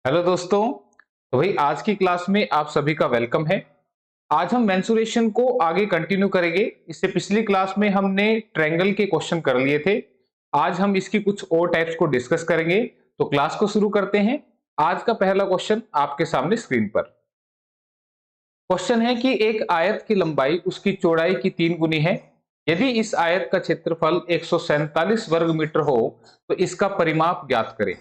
Hello दोस्तों। तो भाई आज की क्लास में आप सभी का वेलकम है। आज हम मेंसुरेशन को आगे कंटिन्यू करेंगे। इससे पिछली क्लास में हमने ट्रायंगल के क्वेश्चन कर लिए थे। आज हम इसकी कुछ और टाइप्स को डिस्कस करेंगे। तो क्लास को शुरू करते हैं। आज का पहला क्वेश्चन आपके सामने स्क्रीन पर। क्वेश्चन है कि एक आयत की लंबाई उसकी चौड़ाई की 3 गुनी है। यदि इस आयत का क्षेत्रफल 147 वर्ग मीटर हो तो इसका परिमाप ज्ञात करें।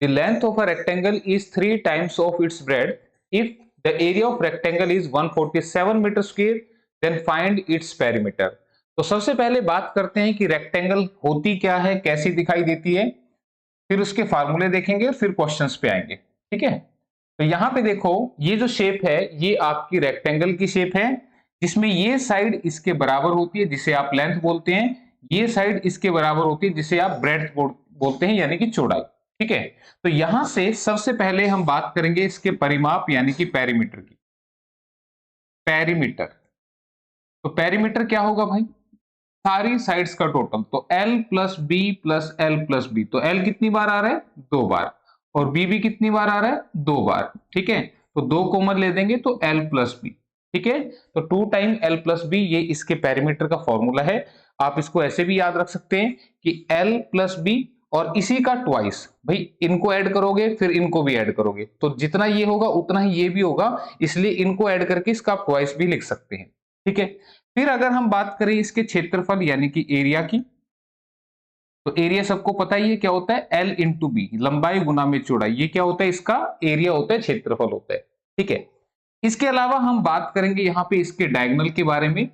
The length of a rectangle is 3 times of its breadth. If the area of rectangle is 147 meter square, then find its perimeter. तो सबसे पहले बात करते हैं कि रेक्टेंगल होती क्या है, कैसी दिखाई देती है, फिर उसके फार्मूले देखेंगे और फिर क्वेश्चंस पे आएंगे। ठीक है। तो यहाँ पे देखो, ये जो शेप है ये आपकी रेक्टेंगल की शेप है, जिसमें ये साइड इसके बराबर होती है जिसे आप लेंथ बोलते हैं, ये साइड इसके बराबर होती है जिसे आप ब्रेड्थ बोलते हैं यानी कि चौड़ाई। ठीक है। तो यहां से सबसे पहले हम बात करेंगे इसके परिमाप यानी कि पेरीमीटर की। पेरीमीटर, तो पेरीमीटर क्या होगा भाई? सारी साइड्स का टोटल। तो L plus B plus L plus B. तो L कितनी बार आ रहा है? 2 बार। और बी भी कितनी बार आ रहा है? 2 बार। ठीक है। तो दो कॉमन ले देंगे तो L प्लस बी। ठीक है। तो 2 टाइम L प्लस बी, ये इसके पेरीमीटर का फॉर्मूला है। आप इसको ऐसे भी याद रख सकते हैं कि L प्लस बी और इसी का ट्वाइस। भाई इनको ऐड करोगे फिर इनको भी ऐड करोगे तो जितना ये होगा उतना ही ये भी होगा, इसलिए इनको ऐड करके इसका आप ट्वाइस भी लिख सकते हैं। ठीक है। फिर अगर हम बात करें इसके क्षेत्रफल यानी कि एरिया की, तो एरिया सबको पता ही है क्या होता है? L इंटू बी, लंबाई गुना में चौड़ाई। ये क्या होता है? इसका एरिया होता है, क्षेत्रफल होता है। ठीक है। इसके अलावा हम बात करेंगे यहाँ पे इसके डायगोनल के बारे में,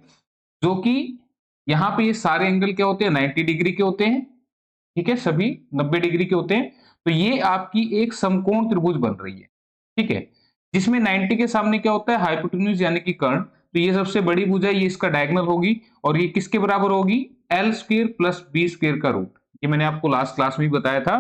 जो कि यहाँ पे ये सारे एंगल क्या होते हैं? 90 डिग्री के होते हैं। ठीक है, सभी 90 डिग्री के होते हैं। तो ये आपकी एक समकोण त्रिभुज बन रही है। ठीक है। जिसमें 90 के सामने क्या होता है? हाइपोटेन्यूज यानी कि कर्ण। तो ये सबसे बड़ी भुजा है, ये इसका डायगोनल होगी और ये किसके बराबर होगी? L square plus B square का रूट। ये मैंने आपको लास्ट क्लास में भी बताया था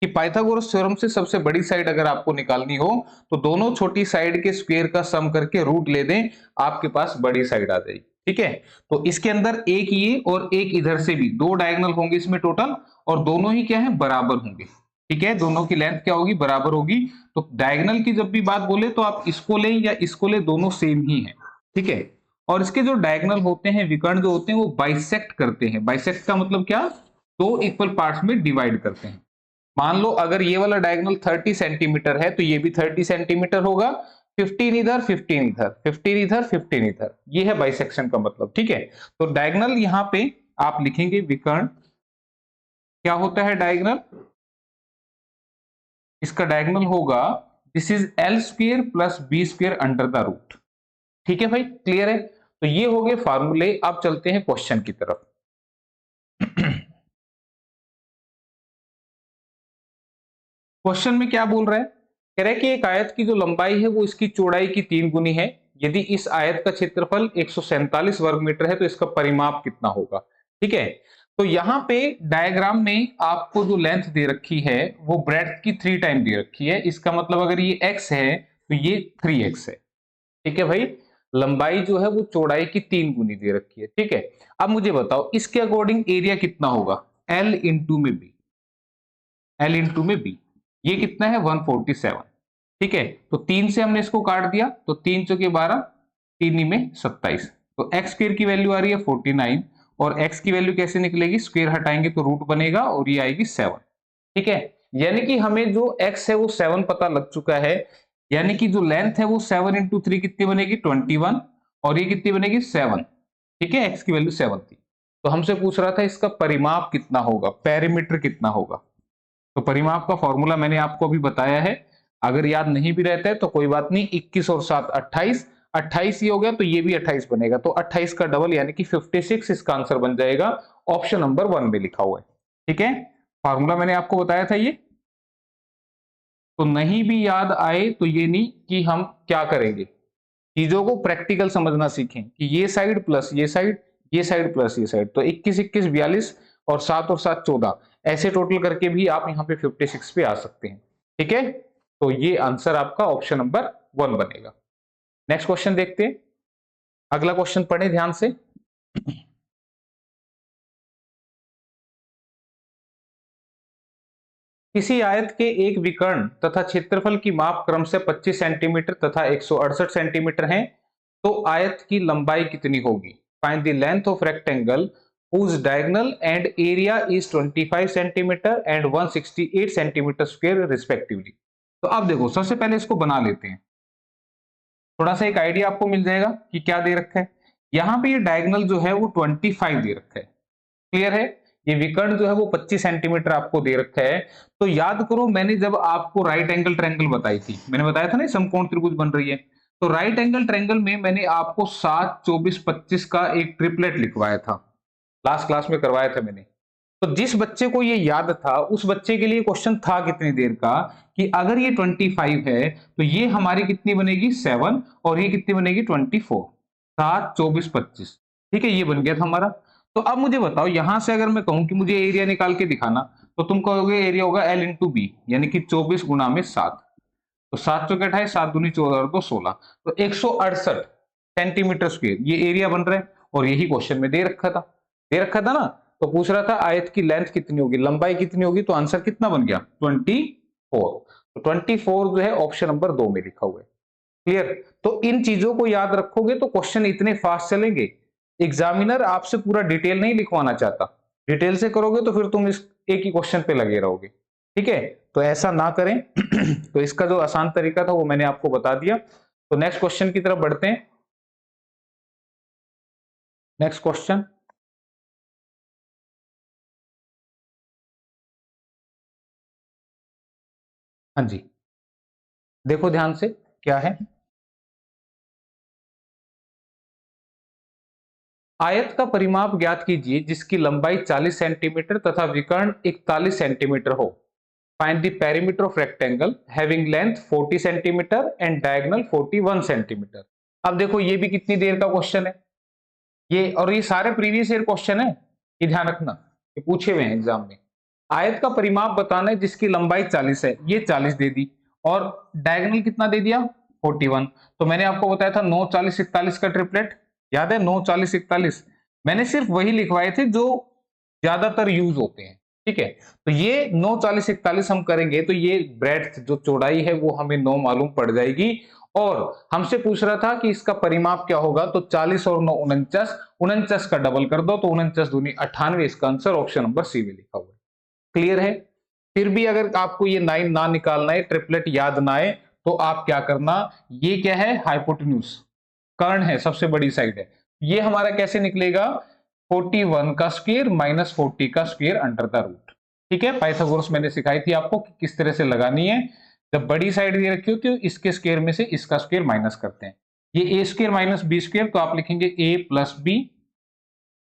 कि पाइथागोरस थ्योरम से सबसे बड़ी साइड अगर आपको निकालनी हो तो दोनों छोटी साइड के स्क्वायर का सम करके रूट ले दें, आपके पास बड़ी साइड आ जाएगी। ठीक है। तो इसके अंदर एक ये और एक इधर से भी दो डायगोनल होंगे इसमें टोटल, और दोनों ही क्या है? बराबर होंगे। ठीक है। दोनों की लेंथ क्या होगी? बराबर होगी। तो डायगोनल की जब भी बात बोले तो आप इसको लें या इसको लें, दोनों सेम ही है। ठीक है। और इसके जो डायगोनल होते हैं, विकर्ण जो होते हैं, वो बाइसेक्ट करते हैं। बाइसेक्ट का मतलब क्या? दो इक्वल पार्ट्स में डिवाइड करते हैं। मान लो अगर ये वाला डायगोनल 30 सेंटीमीटर है तो ये भी 30 सेंटीमीटर होगा। 15 इधर 15 इधर 15 इधर 15 इधर, ये है बाइसेक्शन का मतलब। ठीक है। तो डायगोनल यहां पे आप लिखेंगे विकर्ण। क्या होता है डायगोनल? इसका डायगोनल होगा this is L square plus B square under the root. ठीक है भाई, क्लियर है? तो ये हो गए फार्मूले। अब चलते हैं क्वेश्चन की तरफ। क्वेश्चन में क्या बोल रहा है? कह रहा है कि एक आयत की जो लंबाई है वो इसकी चौड़ाई की 3 गुनी है। यदि इस आयत का क्षेत्रफल 147 वर्ग मीटर है तो इसका परिमाप कितना होगा? ठीक है। तो यहाँ पे डायग्राम में आपको जो लेंथ दे रखी है वो ब्रेड्थ की 3 टाइम दे रखी है। इसका मतलब अगर ये x है तो ये 3x है। ठीक है भाई। लंबाई जो है वो चौड़ाई की 3 गुनी दे रखी है। ठीक है। अब मुझे बताओ इसके अकॉर्डिंग एरिया कितना होगा? L इंटू में बी। L इंटू में बी, ये कितना है? 147। ठीक है। तो 3 से हमने इसको काट दिया तो 3 चौके 12, 3 ही में 27। तो एक्स स्क्र की वैल्यू आ रही है 49। और एक्स की वैल्यू कैसे निकलेगी? स्क्वायर हटाएंगे तो रूट बनेगा और ये आएगी 7। ठीक है। यानी कि हमें जो एक्स है वो 7 पता लग चुका है। यानी कि जो लेंथ है वो 7 इंटू 3 कितनी बनेगी? 21। और ये कितनी बनेगी? 7। ठीक है। एक्स की वैल्यू 7 थी। तो हमसे पूछ रहा था इसका परिमाप कितना होगा, पेरीमीटर कितना होगा। तो परिमाप का फॉर्मूला मैंने आपको अभी बताया है। अगर याद नहीं भी रहता है तो कोई बात नहीं, 21 और 7 28। 28 ये हो गया तो ये भी 28 बनेगा, तो 28 का डबल यानी कि 56 इसका आंसर बन जाएगा। ऑप्शन नंबर 1 में लिखा हुआ है। ठीक है। फॉर्मूला मैंने आपको बताया था ये। तो नहीं भी याद आए तो ये नहीं कि हम क्या करेंगे, चीजों को प्रैक्टिकल समझना सीखें कि ये साइड प्लस ये साइड, ये साइड प्लस ये साइड, तो 21 21 42 और 7 और 7 14, ऐसे टोटल करके भी आप यहाँ पे 56 पे आ सकते हैं। ठीक है। तो ये आंसर आपका ऑप्शन नंबर 1 बनेगा। नेक्स्ट क्वेश्चन देखते हैं। अगला क्वेश्चन पढ़े ध्यान से। किसी आयत के एक विकर्ण तथा क्षेत्रफल की माप क्रम से 25 सेंटीमीटर तथा 168 सेंटीमीटर है, तो आयत की लंबाई कितनी होगी? Find the length of rectangle whose diagonal and area is 25 centimetre and 168 centimetre square respectively. तो अब देखो, सबसे पहले इसको बना लेते हैं, थोड़ा सा एक आइडिया आपको मिल जाएगा कि क्या दे रखा है। यहाँ पे ये डायगोनल जो है वो 25 दे रखा है, क्लियर है। ये विकर्ण जो है वो 25 सेंटीमीटर आपको दे रखा है। तो याद करो, मैंने जब आपको राइट एंगल ट्रायंगल बताई थी, मैंने बताया था ना समकोण त्रिभुज बन रही है, तो राइट एंगल ट्रायंगल में मैंने आपको 7, 24, 25 का एक ट्रिपलेट लिखवाया था, लास्ट क्लास में करवाया था मैंने। तो जिस बच्चे को ये याद था, उस बच्चे के लिए क्वेश्चन था कितनी देर का, कि अगर ये 25 है तो ये हमारी कितनी बनेगी 7, और ये कितनी बनेगी 24, 7, 24, 25। ठीक है, ये बन गया था हमारा। तो अब मुझे बताओ, यहां से अगर मैं कहूं कि मुझे एरिया निकाल के दिखाना, तो तुम कहोगे एरिया होगा L इंटू बी, यानी कि 24 गुना में 7। तो 7 चौके 28, 7 दूनी 14 और 2 16, तो 168 सेंटीमीटर स्क्वायर ये एरिया बन रहा है। और यही क्वेश्चन में दे रखा था ना। तो पूछ रहा था आयत की लेंथ कितनी होगी, लंबाई कितनी होगी, तो आंसर कितना बन गया 24। तो 24 जो है ऑप्शन नंबर 2 में लिखा हुआ है, क्लियर। तो इन चीजों को याद रखोगे तो क्वेश्चन इतने फास्ट चलेंगे। एग्जामिनर आपसे पूरा डिटेल नहीं लिखवाना चाहता, डिटेल से करोगे तो फिर तुम इस एक ही क्वेश्चन पे लगे रहोगे, ठीक है। तो ऐसा ना करें। तो इसका जो आसान तरीका था वो मैंने आपको बता दिया। तो नेक्स्ट क्वेश्चन की तरफ बढ़ते हैं। नेक्स्ट क्वेश्चन, हाँ जी, देखो ध्यान से क्या है। आयत का परिमाप ज्ञात कीजिए जिसकी लंबाई 40 सेंटीमीटर तथा विकर्ण 41 सेंटीमीटर हो। Find the perimeter of rectangle having length 40 centimetre and diagonal 41 centimetre. अब देखो, ये भी कितनी देर का क्वेश्चन है ये, और ये सारे प्रीवियस ईयर क्वेश्चन है, ये ध्यान रखना, ये पूछे हुए हैं एग्जाम में। आयत का परिमाप बताना है जिसकी लंबाई 40 है, ये 40 दे दी, और डायगोनल कितना दे दिया 41। तो मैंने आपको बताया था 9, 40, 41 का ट्रिपलेट, याद है 9, 40, 41। मैंने सिर्फ वही लिखवाए थे जो ज्यादातर यूज होते हैं, ठीक है। तो ये 9, 40, 41 हम करेंगे तो ये ब्रेड्थ जो चौड़ाई है वो हमें 9 मालूम पड़ जाएगी। और हमसे पूछ रहा था कि इसका परिमाप क्या होगा, तो 40 और 9 49, 49 का डबल कर दो तो 49 दूनी 98, इसका आंसर ऑप्शन नंबर सी में लिखा हुआ है, क्लियर है। फिर भी अगर आपको ये 9 ना निकालना है, ट्रिपलेट याद ना आए, तो आप क्या करना, ये क्या है हाइपोटेन्यूज, कर्ण है, सबसे बड़ी साइड है, ये हमारा कैसे निकलेगा 41 का स्क्वायर माइनस 40 का स्क्वायर अंडर द रूट। ठीक है, पाइथागोरस मैंने सिखाई थी आपको कि किस तरह से लगानी है। जब बड़ी साइड दे रखी होती है तो इसके स्क्वायर में से इसका स्क्वायर माइनस करते हैं, ये ए स्क्वायर माइनस बी स्क्वायर, तो आप लिखेंगे ए प्लस बी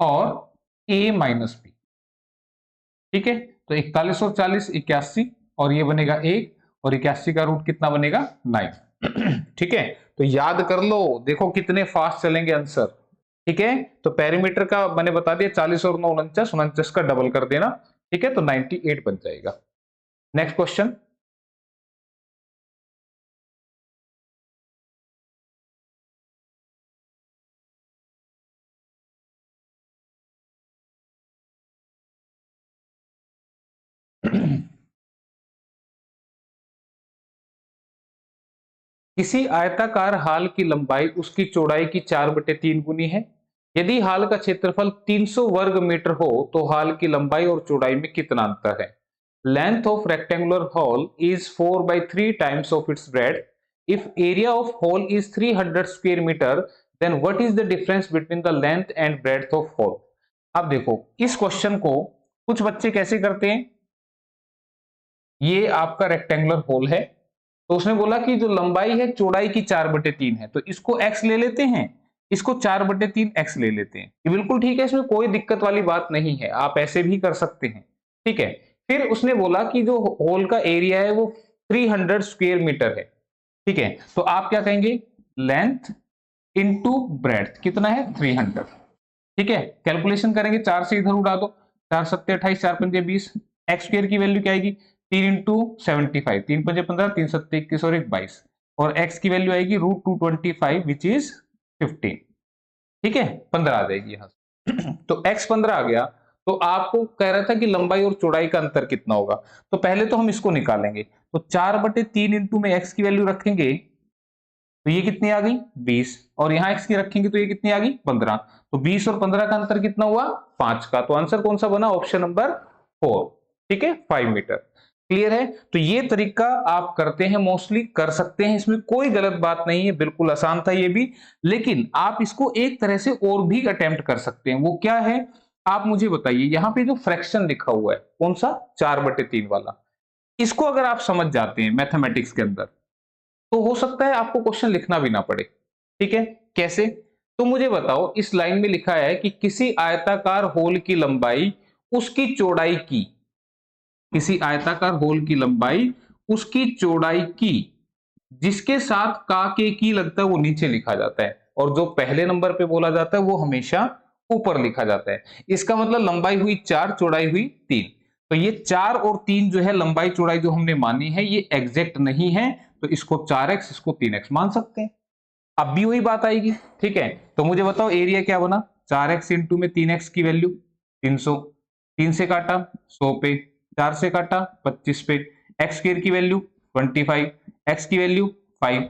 और ए माइनस बी। ठीक है, तो 41 और 40 81, और ये बनेगा 1, और 81 का रूट कितना बनेगा 9। ठीक है, तो याद कर लो, देखो कितने फास्ट चलेंगे आंसर। ठीक है, तो पेरीमीटर का मैंने बता दिया 40 और 9 49, 49 का डबल कर देना, ठीक है, तो 98 बन जाएगा। नेक्स्ट क्वेश्चन, किसी आयताकार हाल की लंबाई उसकी चौड़ाई की 4/3 गुनी है। यदि हाल का क्षेत्रफल 300 वर्ग मीटर हो तो हाल की लंबाई और चौड़ाई में कितना अंतर है। Length of rectangular hall is 4/3 times of its breadth. If area of hall is 300 square metre, then what is the difference between the length and breadth of hall. अब देखो, इस क्वेश्चन को कुछ बच्चे कैसे करते हैं, ये आपका रेक्टेंगुलर होल है, तो उसने बोला कि जो लंबाई है चौड़ाई की 4/3 है, तो इसको x ले लेते हैं, इसको 4/3 x ले लेते हैं, ये बिल्कुल ठीक है, इसमें कोई दिक्कत वाली बात नहीं है, आप ऐसे भी कर सकते हैं। ठीक है, फिर उसने बोला कि जो होल का एरिया है वो 300 स्क्वायर मीटर है। ठीक है, तो आप क्या कहेंगे, लेंथ इंटू ब्रेड्थ कितना है 300। ठीक है, कैलकुलेशन करेंगे, 4 से इधर उड़ा दो, 4 सत्ते 28, 4 पंजे 20, एक्स स्क्वायर की वैल्यू क्या आएगी 3 इंटू 75, 3 पंजे 15, 3 सत्ते 21 और 1 22, और एक्स की वैल्यू आएगी √225 विच इज 15। ठीक है, 15 आ जाएगी यहां से। तो एक्स 15 आ गया, तो आपको कह रहा था कि लंबाई और चौड़ाई का अंतर कितना होगा, तो पहले तो हम इसको निकालेंगे। तो 4/3 इंटू में x की वैल्यू रखेंगे तो ये कितनी आ गई 20, और यहां x की रखेंगे तो ये कितनी आ गई 15। तो 20 और 15 का अंतर कितना हुआ 5 का। तो आंसर कौन सा बना ऑप्शन नंबर 4, ठीक है 5 मीटर। क्लियर है। तो ये तरीका आप करते हैं, मोस्टली कर सकते हैं, इसमें कोई गलत बात नहीं है, बिल्कुल आसान था ये भी। लेकिन आप इसको एक तरह से और भी अटेम्प्ट कर सकते हैं। वो क्या है आप मुझे बताइए। यहाँ पे जो फ्रैक्शन लिखा हुआ है कौन सा 4/3 वाला, इसको अगर आप समझ जाते हैं मैथमेटिक्स के अंदर तो हो सकता है आपको क्वेश्चन लिखना भी ना पड़े। ठीक है कैसे, तो मुझे बताओ। इस लाइन में लिखा है कि किसी आयताकार होल की लंबाई उसकी चौड़ाई की, किसी आयताकार होल की लंबाई उसकी चौड़ाई की जिसके साथ का के की लगता है वो नीचे लिखा जाता है, और जो पहले नंबर पे बोला जाता है वो हमेशा ऊपर लिखा जाता है। इसका मतलब लंबाई हुई 4, चौड़ाई हुई 3। तो ये 4 और 3 जो है लंबाई चौड़ाई जो हमने मानी है ये एग्जैक्ट नहीं है, तो इसको 4x इसको 3x मान सकते हैं। अब भी वही बात आएगी। ठीक है, तो मुझे बताओ एरिया क्या बना 4x इंटू में 3x की वैल्यू 300, 3 से काटा 100 पे, 4 से काटा 25 पे, एक्स स्क्वायर की वैल्यू 25, एक्स की वैल्यू 5,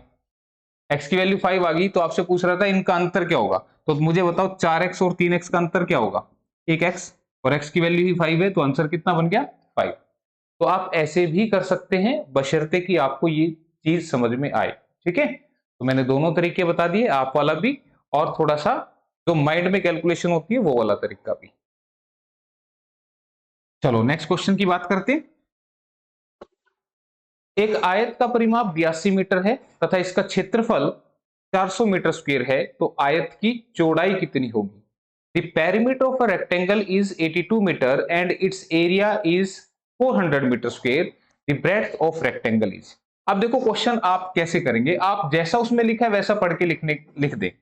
एक्स की वैल्यू 5 आ गई। तो आपसे पूछ रहा था इनका अंतर क्या होगा, तो मुझे बताओ 4x और 3x का अंतर क्या होगा, एक x, और x की वैल्यू ही 5 है, तो आंसर कितना बन गया 5। तो आप ऐसे भी कर सकते हैं बशर्ते कि आपको ये चीज समझ में आए। ठीक है, तो मैंने दोनों तरीके बता दिए, आप वाला भी और थोड़ा सा जो माइंड में कैलकुलेशन होती है वो वाला तरीका भी। चलो नेक्स्ट क्वेश्चन की बात करते हैं। एक आयत का परिमाप 82 मीटर है तथा इसका क्षेत्रफल 400 मीटर स्क्वायर है, तो आयत की चौड़ाई कितनी होगी। The perimeter of a rectangle is 82 meter and its area is 400 meter square. The breadth of rectangle is। अब देखो क्वेश्चन आप कैसे करेंगे, आप जैसा उसमें लिखा है वैसा पढ़ के लिख दे।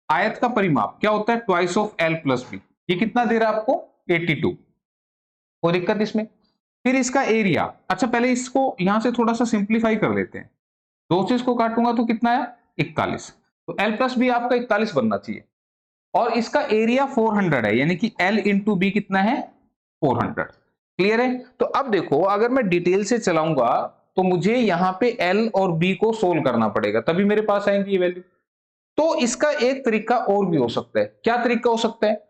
आयत का परिमाप क्या होता है twice of L plus B, ये कितना दे रहा है आपको 82, कोई दिक्कत इसमें। फिर इसका एरिया, अच्छा पहले इसको यहां से थोड़ा सा सिंप्लीफाई कर लेते हैं। 2 से इसको काटूंगा तो कितना है 41, तो एल प्लस बी आपका 41 बनना चाहिए, और इसका एरिया 400 है, यानी कि L इंटू बी कितना है 400। क्लियर है। तो अब देखो अगर मैं डिटेल से चलाऊंगा तो मुझे यहां पे L और B को सोल्व करना पड़ेगा, तभी मेरे पास आएंगी ये वैल्यू। तो इसका एक तरीका और भी हो सकता है। क्या तरीका हो सकता है,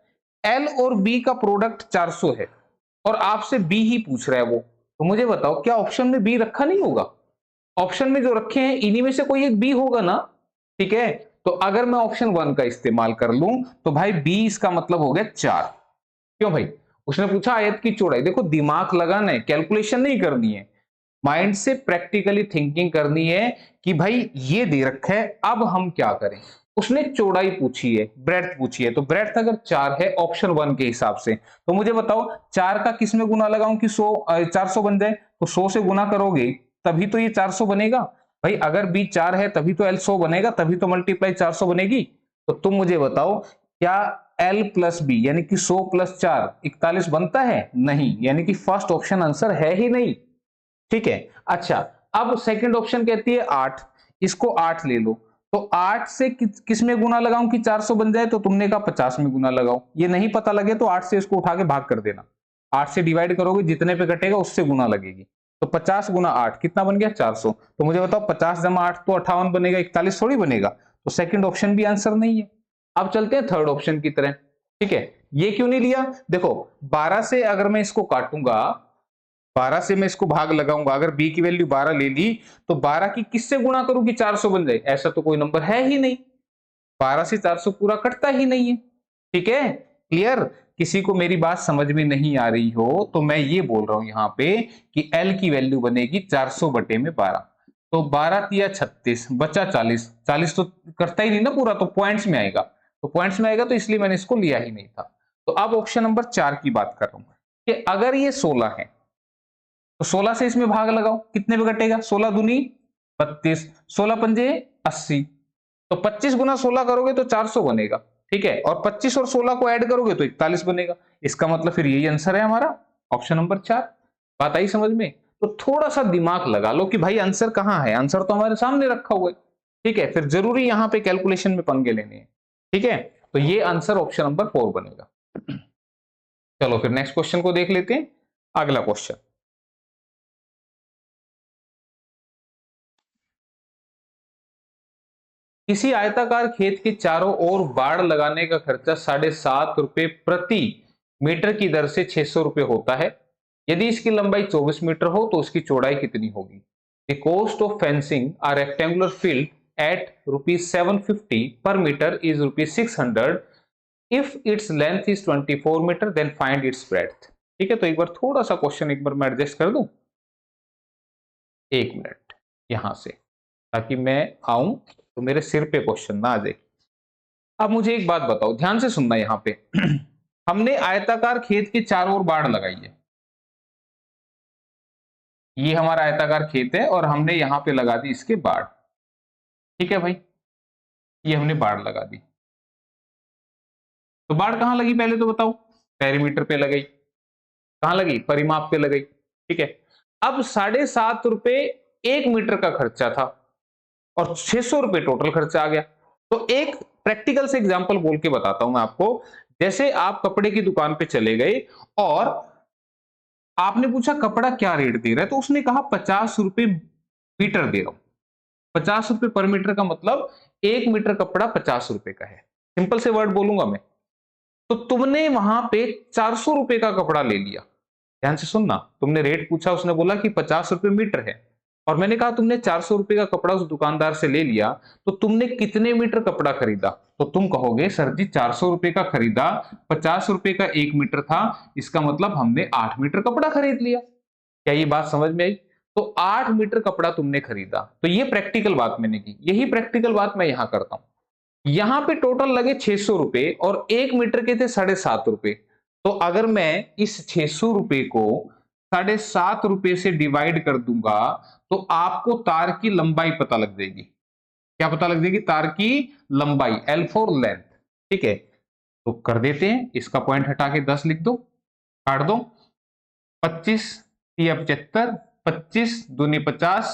L और B का प्रोडक्ट 400 है और आपसे B ही पूछ रहा है वो, तो मुझे बताओ क्या ऑप्शन में B रखा नहीं होगा। ऑप्शन में जो रखे हैं इन्हीं में से कोई एक बी होगा ना। ठीक है, तो अगर मैं ऑप्शन 1 का इस्तेमाल कर लूं तो भाई बी इसका मतलब हो गया 4। क्यों भाई, उसने पूछा आयत की चौड़ाई, देखो दिमाग लगाना है, कैलकुलेशन नहीं करनी है, माइंड से प्रैक्टिकली थिंकिंग करनी है कि भाई ये दे रखा है अब हम क्या करें। उसने चौड़ाई पूछी है, ब्रेड्थ पूछी है, तो ब्रेड्थ अगर 4 है ऑप्शन 1 के हिसाब से, तो मुझे बताओ 4 का किस में गुना लगाऊं कि 400 बन जाए, तो 100 से गुना करोगे तभी तो ये 400 बनेगा। भाई अगर बी 4 है तभी तो एल 100 बनेगा, तभी तो मल्टीप्लाई 400 बनेगी। तो तुम मुझे बताओ क्या एल प्लस बी यानी कि 100 प्लस 4 41 बनता है, नहीं, यानी कि फर्स्ट ऑप्शन आंसर है ही नहीं। ठीक है, अच्छा अब सेकंड ऑप्शन कहती है 8, इसको 8 ले लो, तो 8 से किस में गुना लगाऊं कि 400 बन जाए, तो तुमने कहा 50 में गुना लगाओ। ये नहीं पता लगे तो 8 से इसको उठा के भाग कर देना, 8 से डिवाइड करोगे जितने पे कटेगा उससे गुना लगेगी, तो 50 गुना 8 कितना बन गया 400। तो मुझे बताओ 50 जमा 8 तो 58 बनेगा, 41 थोड़ी बनेगा, तो सेकंड ऑप्शन भी आंसर नहीं है। अब चलते हैं थर्ड ऑप्शन की तरह। ठीक है, ये क्यों नहीं लिया, देखो 12 से अगर मैं इसको काटूंगा, 12 से मैं इसको भाग लगाऊंगा, अगर b की वैल्यू 12 ले ली तो 12 की किससे गुणा करूं कि 400 बन जाए, ऐसा तो कोई नंबर है ही नहीं, 12 से 400 पूरा कटता ही नहीं है। ठीक है क्लियर, किसी को मेरी बात समझ में नहीं आ रही हो तो मैं ये बोल रहा हूं यहां पे कि L की वैल्यू बनेगी 400 बटे में 12, तो 12 तिया 36 बचा 40, 40 तो करता ही नहीं ना पूरा, तो पॉइंट्स में आएगा, तो पॉइंट्स में आएगा तो इसलिए मैंने इसको लिया ही नहीं था। तो अब ऑप्शन नंबर 4 की बात कर रहा हूं कि अगर ये 16 है तो 16 से इसमें भाग लगाओ, कितने पे कटेगा, 16 दूनी 32, 16 पंजे 80, तो 25 गुना 16 करोगे तो 400 बनेगा। ठीक है, और 25 और 16 को ऐड करोगे तो 41 बनेगा, इसका मतलब फिर यही आंसर है हमारा ऑप्शन नंबर 4। बात आई समझ में। तो थोड़ा सा दिमाग लगा लो कि भाई आंसर कहां है, आंसर तो हमारे सामने रखा हुआ है। ठीक है, फिर जरूरी यहां पे कैलकुलेशन में पंगे लेने हैं। ठीक है, तो ये आंसर ऑप्शन नंबर 4 बनेगा। चलो फिर नेक्स्ट क्वेश्चन को देख लेते हैं। अगला क्वेश्चन, किसी आयताकार खेत के चारों ओर बाड़ लगाने का खर्चा 7.5 रुपए प्रति मीटर की दर से 600 रुपए होता है। यदि इसकी लंबाई 24 मीटर हो तो उसकी चौड़ाई कितनी होगी? The cost of fencing a rectangular field at ₹750 per metre is ₹600 if its length is 24 metre then find its breadth. ठीक है, तो एक बार थोड़ा सा क्वेश्चन एक बार मैं एडजस्ट कर दूं, 1 मिनट यहां से, ताकि मैं आऊं तो मेरे सिर पे क्वेश्चन ना आ जाए। अब मुझे एक बात बताओ, ध्यान से सुनना यहां पे हमने आयताकार खेत के चारों ओर बाड़ लगाई है। ये हमारा आयताकार खेत है और हमने यहां पे लगा दी इसके बाड़। ठीक है भाई, ये हमने बाड़ लगा दी। तो बाड़ कहां लगी पहले तो बताओ? पेरीमीटर पे लगाई। कहां लगी? परिमाप पे लगाई। ठीक है, अब 7.5 रुपए 1 मीटर का खर्चा था और 600 रुपए टोटल खर्चा आ गया। तो एक प्रैक्टिकल से एग्जांपल बोल के बताता हूं मैं आपको। जैसे आप कपड़े की दुकान पे चले गए और आपने पूछा कपड़ा क्या रेट दे रहा है, तो उसने कहा 50 रुपए मीटर दे रहा हूं। 50 रुपए पर मीटर का मतलब 1 मीटर कपड़ा 50 रुपए का है। सिंपल से वर्ड बोलूंगा मैं, तो तुमने वहां पे 400 रुपए का कपड़ा ले लिया। ध्यान से सुनना, तुमने रेट पूछा, उसने बोला कि 50 रुपए मीटर है और मैंने कहा तुमने 400 रुपए का कपड़ा उस दुकानदार से ले लिया, तो तुमने कितने मीटर कपड़ा खरीदा? तो तुम कहोगे सर जी 400 रुपए का खरीदा, 50 रुपए का 1 मीटर था, इसका मतलब हमने 8 मीटर कपड़ा खरीद लिया। क्या ये बात समझ में आई? तो 8 मीटर कपड़ा तुमने खरीदा। तो ये प्रैक्टिकल बात मैंने की, यही प्रैक्टिकल बात मैं यहां करता हूं। यहां पे टोटल लगे 600 रुपए और 1 मीटर के थे 7.5 रुपए। तो अगर मैं इस 600 रुपए को 7.5 रुपए से डिवाइड कर दूंगा तो आपको तार की लंबाई पता लग जाएगी। क्या पता लग जाएगी? तार की लंबाई, एल फॉर लेंथ। ठीक है, तो कर देते हैं, इसका पॉइंट हटा के 10 लिख दो, काट दो। 25 या 75, 25 दूनी 50,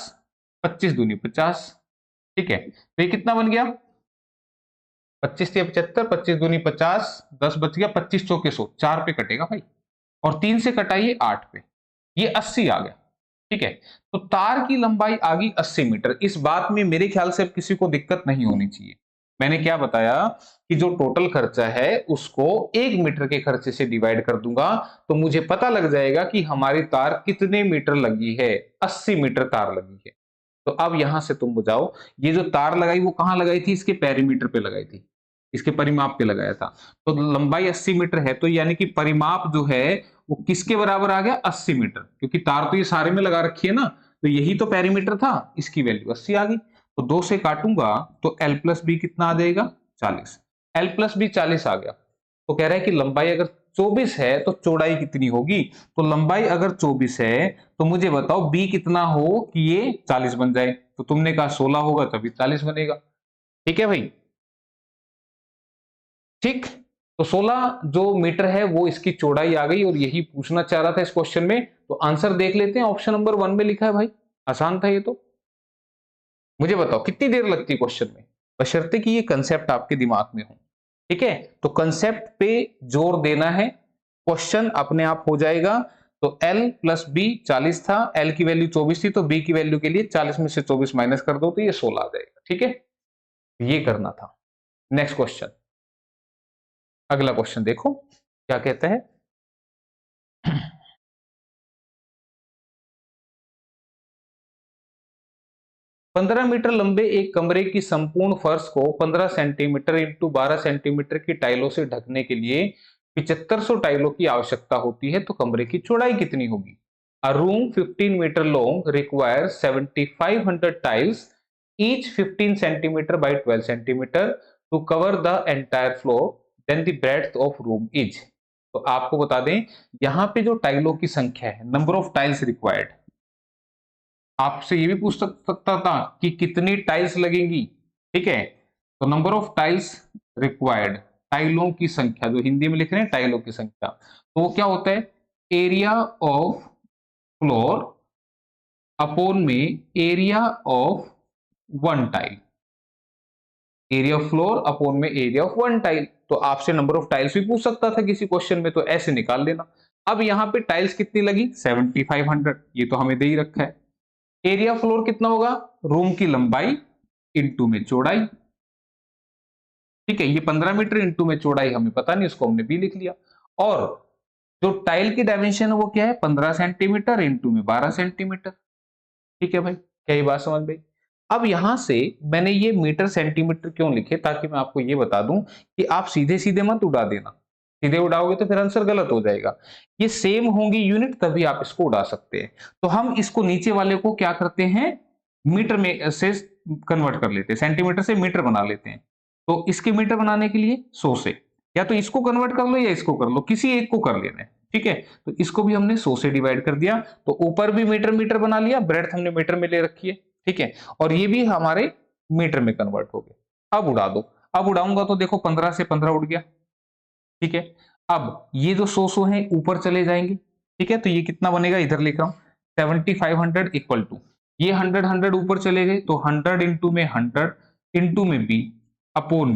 25 दूनी 50। ठीक है, तो ये कितना बन गया? 25 या 75, 25 दूनी 50, 10 बच गया, 25 चौके 100, 4 पे कटेगा भाई, और 3 से कटाइए 8 पे, ये 80 आ गया। ठीक है, तो तार की लंबाई आ गई 80 मीटर। इस बात में मेरे ख्याल से अब किसी को दिक्कत नहीं होनी चाहिए। मैंने क्या बताया कि जो टोटल खर्चा है उसको 1 मीटर के खर्चे से डिवाइड कर दूंगा तो मुझे पता लग जाएगा कि हमारी तार कितने मीटर लगी है। 80 मीटर तार लगी है। तो अब यहां से तुम बुझाओ, ये जो तार लगाई वो कहां लगाई थी? इसके पेरीमीटर पे लगाई थी, इसके परिमाप पे लगाया था। तो लंबाई 80 मीटर है, तो यानी कि परिमाप जो है वो किसके बराबर आ गया? 80 मीटर, क्योंकि तार तो ये सारे में लगा रखी है ना, तो यही तो पेरीमीटर था, इसकी वैल्यू 80 आ गई। तो 2 से काटूंगा तो एल प्लस बी कितना आ जाएगा? 40। एल प्लस बी 40 आ गया। तो कह रहा है कि लंबाई अगर 24 है तो चौड़ाई कितनी होगी? तो लंबाई अगर 24 है तो मुझे बताओ बी कितना हो कि ये 40 बन जाए? तो तुमने कहा 16 होगा तभी 40 बनेगा। ठीक है भाई, ठीक। तो 16 जो मीटर है वो इसकी चौड़ाई आ गई और यही पूछना चाह रहा था इस क्वेश्चन में। तो आंसर देख लेते हैं, ऑप्शन नंबर 1 में लिखा है भाई। आसान था ये तो। मुझे बताओ कितनी देर लगती है क्वेश्चन में, बशर्ते कि ये कंसेप्ट आपके दिमाग में हो। ठीक है, तो कंसेप्ट पे जोर देना है, क्वेश्चन अपने आप हो जाएगा। तो L प्लस बी 40 था, L की वैल्यू 24 थी, तो B की वैल्यू के लिए 40 में से 24 माइनस कर दो तो ये 16 आ जाएगा। ठीक है, ये करना था। नेक्स्ट क्वेश्चन, अगला क्वेश्चन देखो क्या कहता है। 15 मीटर लंबे एक कमरे की संपूर्ण फर्श को 15 सेंटीमीटर इंटू 12 सेंटीमीटर की टाइलों से ढकने के लिए 7500 टाइलों की आवश्यकता होती है, तो कमरे की चौड़ाई कितनी होगी? A room 15 metre long require 7500 tiles each 15 centimetre by 12 centimetre to cover the entire floor, then the breadth of room is. तो आपको बता दें, यहां पे जो टाइलों की संख्या है, नंबर ऑफ टाइल्स रिक्वायर्ड, आपसे ये भी पूछ सकता था कि कितनी टाइल्स लगेंगी। ठीक है, तो नंबर ऑफ टाइल्स रिक्वायर्ड, टाइलों की संख्या, जो हिंदी में लिख रहे हैं टाइलों की संख्या, तो वो क्या होता है? एरिया ऑफ फ्लोर अपॉन में area of one tile. Area of floor upon में एरिया ऑफ वन टाइल। तो आपसे नंबर ऑफ टाइल्स भी पूछ सकता था किसी क्वेश्चन में, तो ऐसे निकाल लेना। अब यहाँ पे टाइल्स कितनी लगी 7500, ये तो हमें दे ही रखा है। एरिया फ्लोर कितना होगा, रूम की लंबाई इंटू में चौड़ाई। ठीक है, ये 15 मीटर इंटू में चौड़ाई हमें पता नहीं, उसको हमने बी लिख लिया। और जो टाइल की डायमेंशन है वो क्या है, 15 सेंटीमीटर इंटू में 12 सेंटीमीटर। ठीक है भाई, क्या ये बात समझ में? अब यहां से मैंने ये मीटर सेंटीमीटर क्यों लिखे, ताकि मैं आपको ये बता दूं कि आप सीधे सीधे मत उड़ा देना। सीधे उड़ाओगे तो फिर आंसर गलत हो जाएगा। ये सेम होंगी यूनिट, तभी आप इसको उड़ा सकते हैं। तो हम इसको नीचे वाले को क्या करते हैं, मीटर में से कन्वर्ट कर लेते हैं, सेंटीमीटर से मीटर बना लेते हैं। तो इसके मीटर बनाने के लिए 100 से, या तो इसको कन्वर्ट कर लो या इसको कर लो, किसी एक को कर लेना है। ठीक है, तो इसको भी हमने 100 से डिवाइड कर दिया, तो ऊपर भी मीटर मीटर बना लिया, ब्रेड्थ हमने मीटर में ले रखी है। ठीक है, और ये भी हमारे मीटर में कन्वर्ट हो गए। अब उड़ा दो। अब उड़ाऊंगा तो देखो 15 से 15 उड़ गया। ठीक है, अब ये जो 100 है ऊपर चले जाएंगे। ठीक है, तो ये कितना बनेगा, इधर लिख रहा हूं 7500 इक्वल टू, ये 100 ऊपर चले गए तो 100 इंटू में 100 इंटू में बी अपोन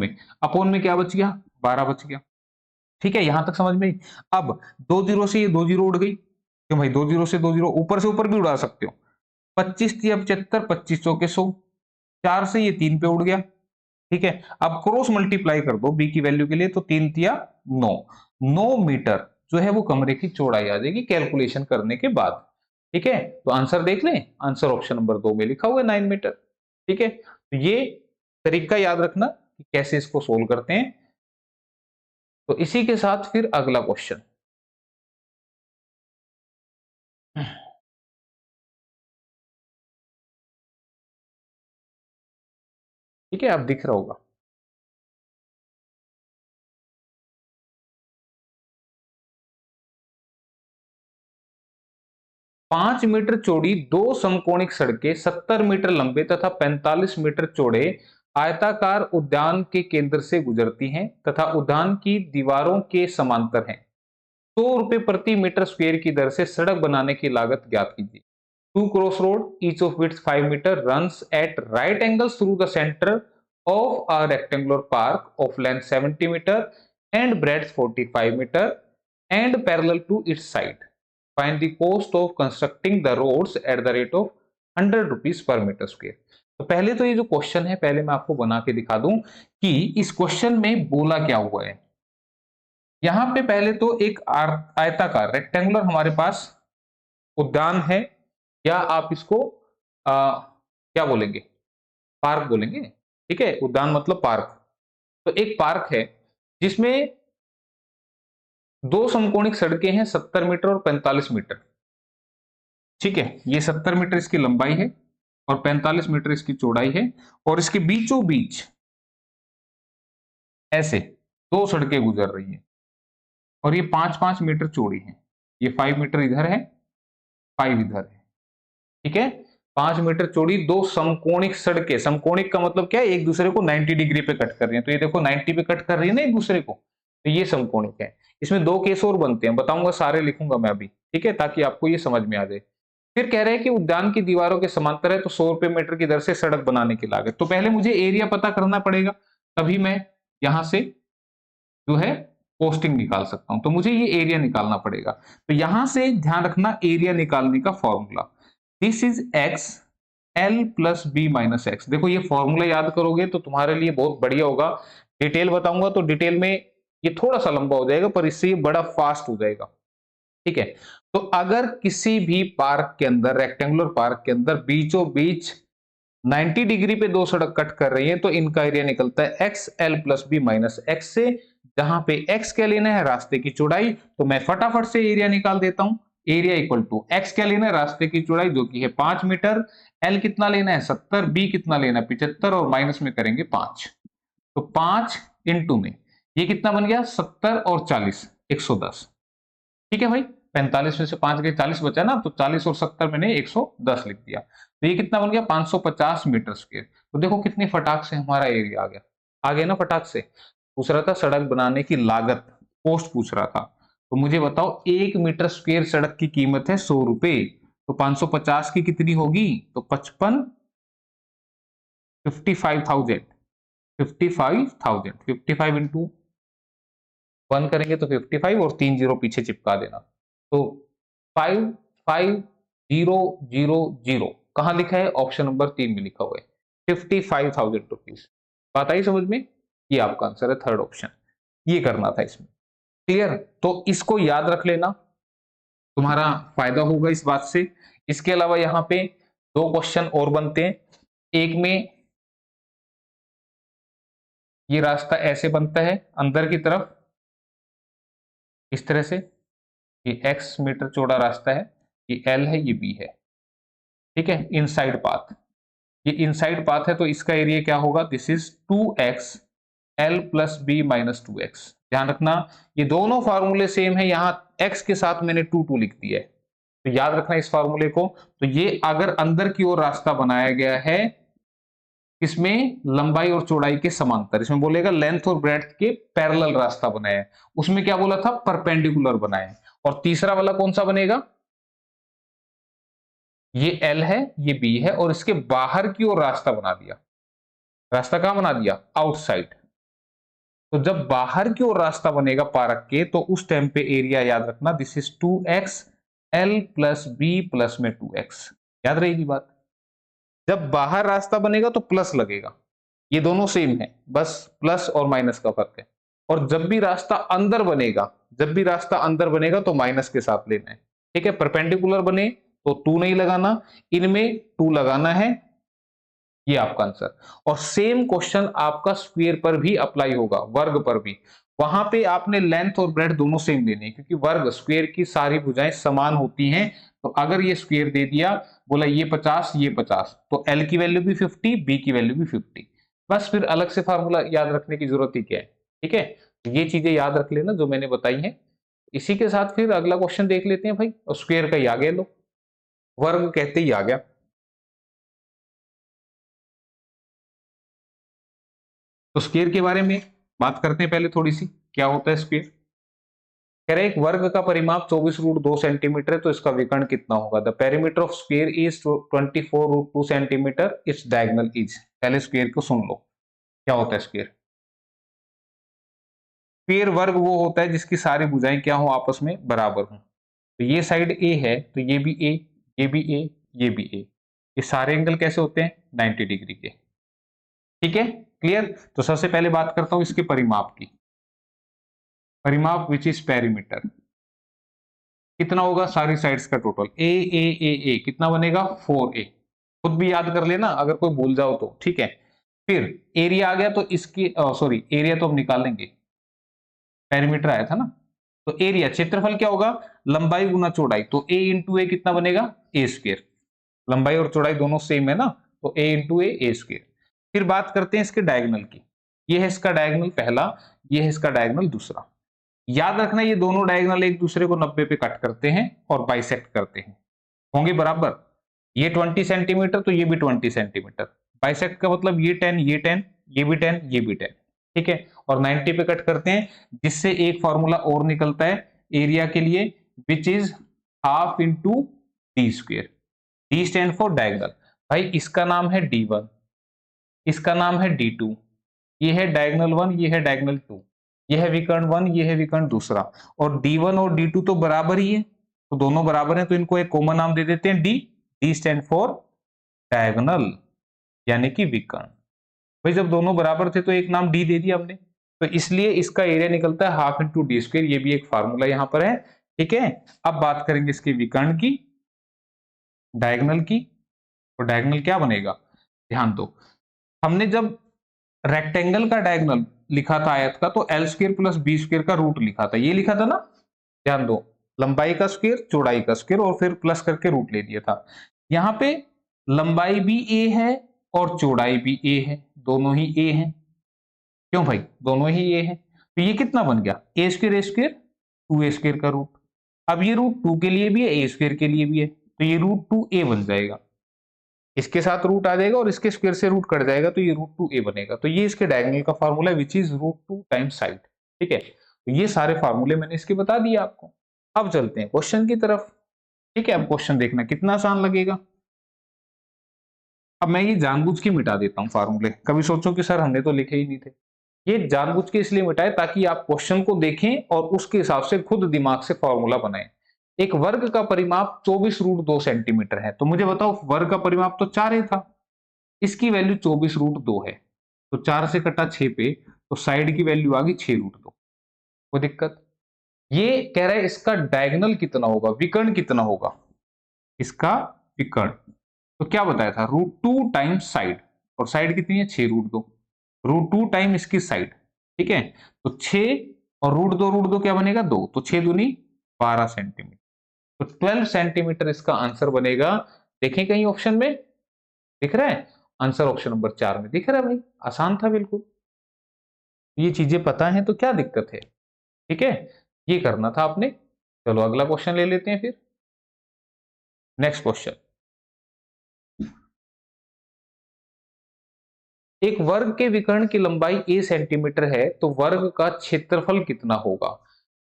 में क्या बच गया, 12 बच गया। ठीक है, यहां तक समझ में आई? अब 2 जीरो से ये 2 जीरो उड़ गई, क्यों भाई 2 जीरो से 2 जीरो ऊपर से ऊपर भी उड़ा सकते हो। 25 तिया 75, 25 चौके 100, 4 से ये 3 पे उड़ गया। ठीक है, अब क्रॉस मल्टीप्लाई कर दो बी की वैल्यू के लिए, तो 3 तिया 9, 9 मीटर जो है वो कमरे की चौड़ाई आ जाएगी कैलकुलेशन करने के बाद। ठीक है, तो आंसर देख लें, आंसर ऑप्शन नंबर 2 में लिखा हुआ है 9 मीटर। ठीक है, तो ये तरीका याद रखना कि कैसे इसको सोल्व करते हैं। तो इसी के साथ फिर अगला क्वेश्चन। ठीक है, अब दिख रहा होगा। 5 मीटर चौड़ी दो समकोणिक सड़कें 70 मीटर लंबे तथा 45 मीटर चौड़े आयताकार उद्यान के केंद्र से गुजरती हैं तथा उद्यान की दीवारों के समांतर हैं। 100 रुपए प्रति मीटर स्क्वायर की दर से सड़क बनाने की लागत ज्ञात कीजिए। Two cross road each of width 5 metre runs at right angles through the centre of a rectangular park of length 70 meter and breadth 45 meter and parallel to its side. Find the cost of constructing the roads at the rate of 100 rupees per meter square. तो पहले तो ये जो question है, पहले मैं आपको बना के दिखा दूं कि इस क्वेश्चन में बोला क्या हुआ है। यहां पे पहले तो एक आयताकार रेक्टेंगुलर हमारे पास उद्यान है, या आप इसको क्या बोलेंगे, पार्क बोलेंगे। ठीक है, उद्यान मतलब पार्क। तो एक पार्क है जिसमें दो समकोणिक सड़कें हैं 70 मीटर और 45 मीटर। ठीक है, ये 70 मीटर इसकी लंबाई है और 45 मीटर इसकी चौड़ाई है, और इसके बीचों बीच ऐसे दो सड़कें गुजर रही हैं, और ये 5-5 मीटर चौड़ी है। ये 5 मीटर इधर है, 5 इधर है। ठीक है, 5 मीटर चौड़ी दो समकोणिक सड़कें, समकोणिक का मतलब क्या है, एक दूसरे को 90 डिग्री पे कट कर रही है। तो ये देखो 90 पे कट कर रही है ना एक दूसरे को, तो ये समकोणिक है। इसमें दो केस और बनते हैं, बताऊंगा, सारे लिखूंगा मैं अभी। ठीक है, ताकि आपको ये समझ में आ जाए। फिर कह रहे हैं कि उद्यान की दीवारों के समांतर है, तो 100 रुपए मीटर की दर से सड़क बनाने की लागत। तो पहले मुझे एरिया पता करना पड़ेगा, तभी मैं यहां से जो है पोस्टिंग निकाल सकता हूं। तो मुझे ये एरिया निकालना पड़ेगा। तो यहां से ध्यान रखना एरिया निकालने का formula, this is X L plus B minus X. देखो ये फॉर्मूला याद करोगे तो तुम्हारे लिए बहुत बढ़िया होगा। डिटेल बताऊंगा तो डिटेल में ये थोड़ा सा लंबा हो जाएगा, पर इससे ये बड़ा फास्ट हो जाएगा। ठीक है, तो अगर किसी भी पार्क के अंदर, रेक्टेंगुलर पार्क के अंदर बीचों बीच 90 डिग्री पे दो सड़क कट कर रही है, तो इनका एरिया निकलता है X L plus B minus X से। जहां पे एक्स क्या लेना है, रास्ते की चौड़ाई, तो मैं फटाफट से एरिया निकाल देता हूं। एरिया इक्वल टू एक्स क्या लेना है, रास्ते की चौड़ाई जो कि है 5 मीटर, एल कितना लेना है 70, बी कितना लेना है 75, और माइनस में करेंगे 5। तो 5 इंटू में ये कितना बन गया 70 और 40 110। ठीक है भाई, 45 में से 5 गए 40 बचा ना, तो 40 और 70 मैंने 110 लिख दिया। तो ये कितना बन गया 550 मीटर स्क्वायर। तो देखो कितनी फटाक से हमारा एरिया आ गया ना फटाक से। पूछ रहा था सड़क बनाने की लागत, कॉस्ट पूछ रहा था। तो मुझे बताओ 1 मीटर स्क्वायर सड़क की कीमत है 100 रुपए, तो 550 की कितनी होगी, तो 55,000। 55,000, 55 इंटू 1 करेंगे तो 55 और 3 जीरो पीछे चिपका देना, तो 55,000 कहाँ लिखा है? ऑप्शन नंबर 3 में लिखा हुआ है 55,000 रुपीज। बात आई समझ में? ये आपका आंसर है, थर्ड ऑप्शन। ये करना था इसमें। क्लियर? तो इसको याद रख लेना, तुम्हारा फायदा होगा इस बात से। इसके अलावा यहाँ पे 2 क्वेश्चन और बनते हैं। एक में ये रास्ता ऐसे बनता है अंदर की तरफ, इस तरह से, ये x मीटर चौड़ा रास्ता है, ये L है, ये B है, ठीक है, इनसाइड पाथ। ये इनसाइड पाथ है तो इसका एरिया क्या होगा? This is 2x L plus B minus 2x। ध्यान रखना ये दोनों फार्मूले सेम है, यहां x के साथ मैंने 2 लिख दिया है, तो याद रखना इस फार्मूले को। तो ये अगर अंदर की ओर रास्ता बनाया गया है, इसमें लंबाई और चौड़ाई के समांतर, इसमें बोलेगा लेंथ और ब्रेड्थ के पैरेलल रास्ता बनाया है, उसमें क्या बोला था? परपेंडिकुलर बनाया है। और तीसरा वाला कौन सा बनेगा? ये L है, ये B है, और इसके बाहर की ओर रास्ता बना दिया। रास्ता कहां बना दिया? आउटसाइड। तो जब बाहर की ओर रास्ता बनेगा पार्क के, तो उस टाइम पे एरिया याद रखना, this is 2x L plus B plus में 2x। याद रहेगी बात? जब बाहर रास्ता बनेगा तो प्लस लगेगा, ये दोनों सेम है, बस प्लस और माइनस का फर्क है। और जब भी रास्ता अंदर बनेगा, जब भी रास्ता अंदर बनेगा तो माइनस के साथ लेना है, ठीक है। परपेंडिकुलर बने तो 2 नहीं लगाना, इनमें 2 लगाना है, ये आपका आंसर। और सेम क्वेश्चन आपका स्क्वायर पर भी अप्लाई होगा, वर्ग पर भी। वहां पे आपने लेंथ और ब्रेड्थ दोनों सेम लेने हैं, क्योंकि वर्ग स्क्वायर की सारी भुजाएं समान होती हैं। तो अगर ये स्क्वायर दे दिया, बोला ये 50 ये 50, तो L की वैल्यू भी 50, B की वैल्यू भी 50। बस फिर अलग से फार्मूला याद रखने की जरूरत ही क्या है, ठीक है। तो ये चीजें याद रख लेना जो मैंने बताई हैं। इसी के साथ फिर अगला क्वेश्चन देख लेते हैं भाई, और स्क्वायर का ही आ गया, लो वर्ग कहते ही आ गया। तो स्क्वायर के बारे में बात करते हैं पहले थोड़ी सी, क्या होता है स्क्वायर। कह रहे एक वर्ग का परिमाप 24√2 सेंटीमीटर है, तो इसका विकर्ण कितना होगा? The perimeter of square is 24√2 centimetre, its diagonal is. पहले स्क्वायर को सुन लो, क्या होता है स्क्वायर। स्क्वायर वर्ग वो होता है जिसकी सारी भुजाएं क्या हो? आपस में बराबर हो। तो ये साइड ए है तो ये भी ए, ये भी ए, ये भी ए, ये सारे एंगल कैसे होते हैं? 90 डिग्री के, ठीक है। क्लियर? तो सबसे पहले बात करता हूं इसके परिमाप की। परिमाप विच इज पेरीमीटर कितना होगा? सारी साइड्स का टोटल ए ए ए ए कितना बनेगा? 4a। खुद भी याद कर लेना अगर कोई भूल जाओ तो, ठीक है। फिर एरिया आ गया, तो इसकी सॉरी एरिया तो हम निकाल लेंगे, पेरीमीटर आया था ना। तो एरिया क्षेत्रफल क्या होगा? लंबाई गुना चौड़ाई, तो a इंटू ए कितना बनेगा? ए स्क्वायर। लंबाई और चौड़ाई दोनों सेम है ना, तो a इंटू ए स्क्वायर। फिर बात करते हैं इसके डायगोनल की। ये है इसका डायगोनल पहला, ये है इसका डायगोनल दूसरा। याद रखना ये दोनों डायगोनल एक दूसरे को 90 पे कट करते हैं और बाइसेक्ट करते हैं, होंगे बराबर। ये 20 सेंटीमीटर तो ये भी 20 सेंटीमीटर। बाइसेक्ट का मतलब ये 10 ये 10, ये भी 10 ये भी 10, ठीक है। और 90 पे कट करते हैं, जिससे एक फॉर्मूला और निकलता है एरिया के लिए, which is half into D square. D stand for diagonal. भाई इसका नाम है D1, इसका नाम है D2, ये है डायगोनल 1, ये है डायगोनल 2, ये है विकर्ण 1, ये है विकर्ण दूसरा। और D1 और D2 तो बराबर ही है, तो दोनों बराबर हैं, तो इनको एक कॉमन नाम दे देते हैं D। D stand for diagonal, यानी कि विकर्ण। भाई जब दोनों बराबर थे तो एक नाम D दे दिया हमने, तो इसलिए इसका एरिया निकलता है हाफ इंटू डी स्क्वायर। ये भी एक फार्मूला यहाँ पर है, ठीक है। अब बात करेंगे इसके विकर्ण की, डायगोनल की। तो डायगोनल क्या बनेगा? ध्यान दो, हमने जब रेक्टेंगल का डायगोनल लिखा था आयत का, तो L square plus B square का रूट लिखा था, ये लिखा था ना। ध्यान दो, लंबाई का स्क्वायर चौड़ाई का स्क्वायर और फिर प्लस करके रूट ले दिया था। यहाँ पे लंबाई भी ए है और चौड़ाई भी ए है, दोनों ही ए है। क्यों भाई? दोनों ही ए है, तो ये कितना बन गया? ए स्क्वायर 2a स्क्वायर का रूट। अब ये रूट 2 के लिए भी है, ए स्क्वायर के लिए भी है, तो ये रूट 2a बन जाएगा। इसके साथ रूट आ जाएगा और इसके स्क्वायर से रूट कट जाएगा, तो ये रूट 2a बनेगा। तो ये इसके डायगोनल का formula which is root 2 times side, ठीक है। तो ये सारे फार्मूले मैंने इसके बता दिए आपको। अब चलते हैं क्वेश्चन की तरफ, ठीक है। अब क्वेश्चन देखना कितना आसान लगेगा। अब मैं ये जानबूझ के मिटा देता हूँ फार्मूले, कभी सोचो कि सर हमने तो लिखे ही नहीं थे। ये जानबूझ के इसलिए मिटाए ताकि आप क्वेश्चन को देखें और उसके हिसाब से खुद दिमाग से फॉर्मूला बनाएं। एक वर्ग का परिमाप 24√2 सेंटीमीटर है, तो मुझे बताओ वर्ग का परिमाप तो 4 ही था, इसकी वैल्यू 24√2 है, तो 4 से कटा 6 पे, तो साइड की वैल्यू आ गई 6√2। कोई दिक्कत? ये कह रहा है इसका डायगोनल कितना होगा, विकर्ण कितना होगा, इसका विकर्ण। तो क्या बताया था, √2 टाइम्स साइड, और साइड कितनी है 6√2, √2 टाइम इसकी साइड, ठीक है। तो 6 और √2 क्या बनेगा 2, तो 6 दूनी 12 सेंटीमीटर, तो 12 सेंटीमीटर इसका आंसर बनेगा। देखें कहीं ऑप्शन में दिख रहा है, आंसर ऑप्शन नंबर 4 में दिख रहा है भाई, आसान था बिल्कुल। ये चीजें पता है तो क्या दिक्कत है, ठीक है, ये करना था आपने। चलो अगला क्वेश्चन ले लेते हैं फिर। नेक्स्ट क्वेश्चन, एक वर्ग के विकर्ण की लंबाई a सेंटीमीटर है, तो वर्ग का क्षेत्रफल कितना होगा।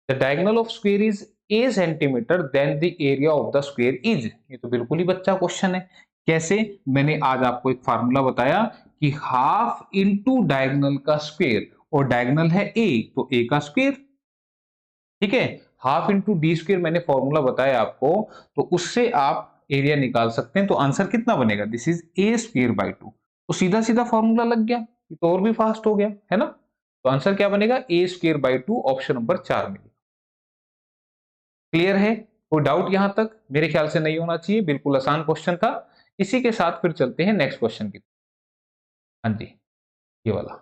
The diagonal of square is a centimetre, then the area of the square is. ये तो बिल्कुल ही बच्चा क्वेश्चन है। कैसे, मैंने आज आपको एक फार्मूला बताया कि हाफ इंटू डायगोनल का स्क्वायर, और डायगोनल है a, तो a का स्क्वायर, ठीक है। हाफ इंटू डी स्क्वायर मैंने फॉर्मूला बताया आपको, तो उससे आप एरिया निकाल सकते हैं। तो आंसर कितना बनेगा, this is a square by 2। तो सीधा सीधा फॉर्मूला लग गया, ये तो और भी फास्ट हो गया है ना। तो आंसर क्या बनेगा, a square by 2, option number 4 में। क्लियर है, कोई डाउट यहां तक? मेरे ख्याल से नहीं होना चाहिए, बिल्कुल आसान क्वेश्चन था। इसी के साथ फिर चलते हैं नेक्स्ट क्वेश्चन की। हाँ जी, ये वाला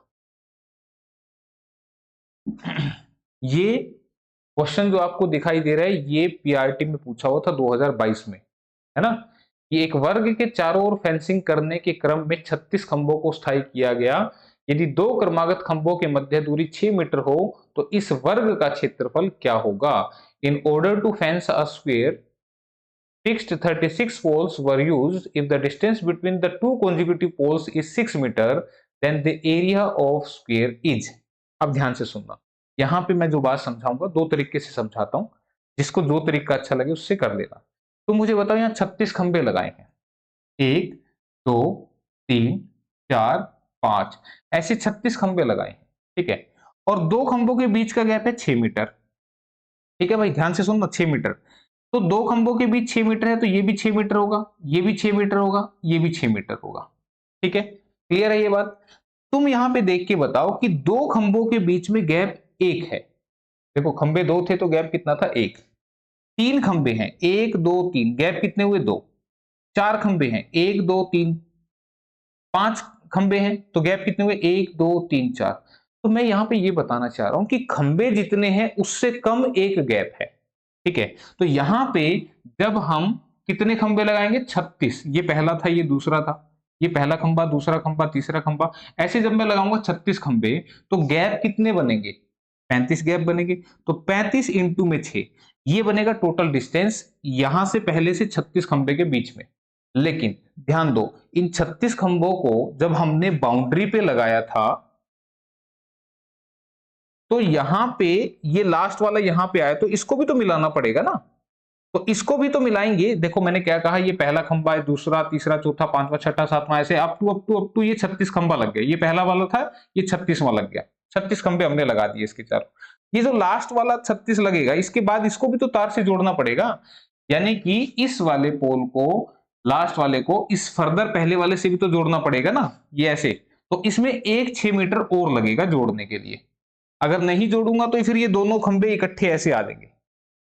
ये क्वेश्चन जो आपको दिखाई दे रहा है, ये पीआरटी में पूछा हुआ था 2022 में, है ना। कि एक वर्ग के चारों ओर फेंसिंग करने के क्रम में 36 खंभों को स्थायी किया गया। यदि दो क्रमागत खंभों के मध्य दूरी 6 मीटर हो, तो इस वर्ग का क्षेत्रफल क्या होगा। In order to fence a square, fixed 36 poles were used. If the distance between the two consecutive poles is 6 meter, then the area of square is। अब ध्यान से सुनना, यहां पे मैं जो बात समझाऊंगा दो तरीके से समझाता हूं, जिसको जो तरीका अच्छा लगे उससे कर लेना। तो मुझे बताओ, यहाँ 36 खंबे लगाए हैं, 1 2 3 4 5, ऐसे 36 खंबे लगाए हैं, ठीक है। और दो खंभों के बीच का गैप है 6 मीटर, ठीक है भाई, ध्यान से सुनना, 6 मीटर। तो दो खंभों के बीच 6 मीटर है, तो ये भी 6 मीटर होगा, ये भी 6 मीटर होगा, ये भी 6 मीटर होगा, ठीक है। क्लियर है ये बात? तुम यहां पे देख के बताओ कि दो खंभों के बीच में गैप 1 है। देखो खंभे 2 थे तो गैप कितना था 1। तीन खंभे हैं, 1 2 3, गैप कितने हुए 2। चार खंभे हैं, 1 2 3, 5 खंभे हैं, तो गैप कितने हुए 1 2 3 4। तो मैं यहां पे ये बताना चाह रहा हूं कि खंभे जितने हैं उससे कम एक गैप है, ठीक है। तो यहां पे जब हम कितने खंभे लगाएंगे 36, ये पहला था ये दूसरा था, ये पहला खंभा दूसरा खंभा तीसरा खंभा, ऐसे जब मैं लगाऊंगा 36 खंभे, तो गैप कितने बनेंगे 35 गैप बनेंगे। तो 35 इंटू में 6, ये बनेगा टोटल डिस्टेंस यहां से पहले से 36 खंभे के बीच में। लेकिन ध्यान दो, इन 36 खंभों को जब हमने बाउंड्री पे लगाया था, तो यहां पे ये लास्ट वाला यहां पे आया, तो इसको भी तो मिलाना पड़ेगा ना। तो इसको भी तो मिलाएंगे। देखो मैंने क्या कहा, ये पहला खंभा है, दूसरा तीसरा चौथा पांचवा छठा सातवां, ऐसे अप टू ये 36 खंभा लग गया। ये पहला वाला था, ये 36वां लग गया, 36 खंभे हमने लगा दिए इसके चारों। ये जो लास्ट वाला 36 लगेगा, इसके बाद इसको भी तो तार से जोड़ना पड़ेगा। यानी कि इस वाले पोल को, लास्ट वाले को इस फर्दर पहले वाले से भी तो जोड़ना पड़ेगा ना, ये ऐसे। तो इसमें एक 6 मीटर और लगेगा जोड़ने के लिए। अगर नहीं जोड़ूंगा तो फिर ये दोनों खंभे इकट्ठे ऐसे आ जाएंगे।